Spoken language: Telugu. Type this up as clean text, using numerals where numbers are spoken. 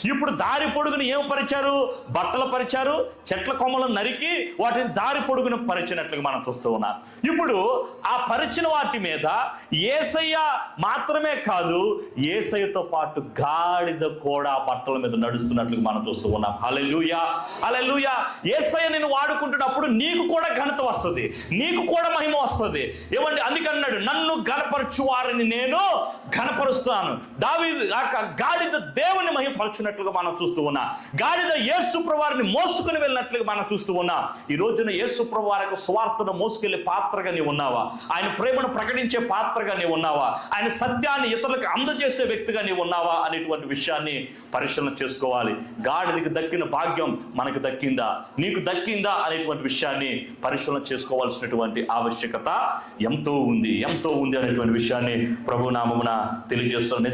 ఇప్పుడు దారి పొడుగును ఏం పరిచారు? బట్టలు పరిచారు, చెట్ల కొమ్మలను నరికి వాటిని దారి పొడుగును పరిచినట్లుగా మనం చూస్తూ ఉన్నాం. ఇప్పుడు ఆ పరిచిన వాటి మీద యేసయ్య మాత్రమే కాదు, యేసయ్యతో పాటు గాడిద కూడా బట్టల మీద నడుస్తున్నట్లుగా మనం చూస్తూ ఉన్నాం. హల్లెలూయా, హల్లెలూయా. యేసయ్య నిన్ను వాడుకుంటున్నప్పుడు నీకు కూడా ఘనత వస్తుంది, నీకు కూడా మహిమ వస్తుంది. ఏమండి, అందుకన్నాడు, నన్ను ఘనపరచు వారిని నేను ఘనపరుస్తాను. దావీదు గాడిద దేవుని మహిమపరచినట్లుగా మనం చూస్తూ ఉన్నాం. గాడిద యేసు ప్రభువారిని మోసుకుని వెళ్ళినట్లుగా మనం చూస్తూ ఉన్నాం. ఈ రోజున యేసు ప్రభువారికి సువార్తను మోసుకెళ్లే పాత్రగా నీవు ఉన్నావా? ఆయన ప్రేమను ప్రకటించే పాత్రగా నీవు ఉన్నావా? ఆయన సత్యాన్ని ఇతరులకు అందజేసే వ్యక్తిగా నీవు ఉన్నావా అనేటువంటి విషయాన్ని పరిశీలన చేసుకోవాలి. గాడిదకి దక్కిన భాగ్యం మనకు దక్కిందా, నీకు దక్కిందా అనేటువంటి విషయాన్ని పరిశీలన చేసుకోవాల్సినటువంటి ఆవశ్యకత ఎంతో ఉంది అనేటువంటి విషయాన్ని ప్రభు నామమున తెలియజేస్తున్నాను.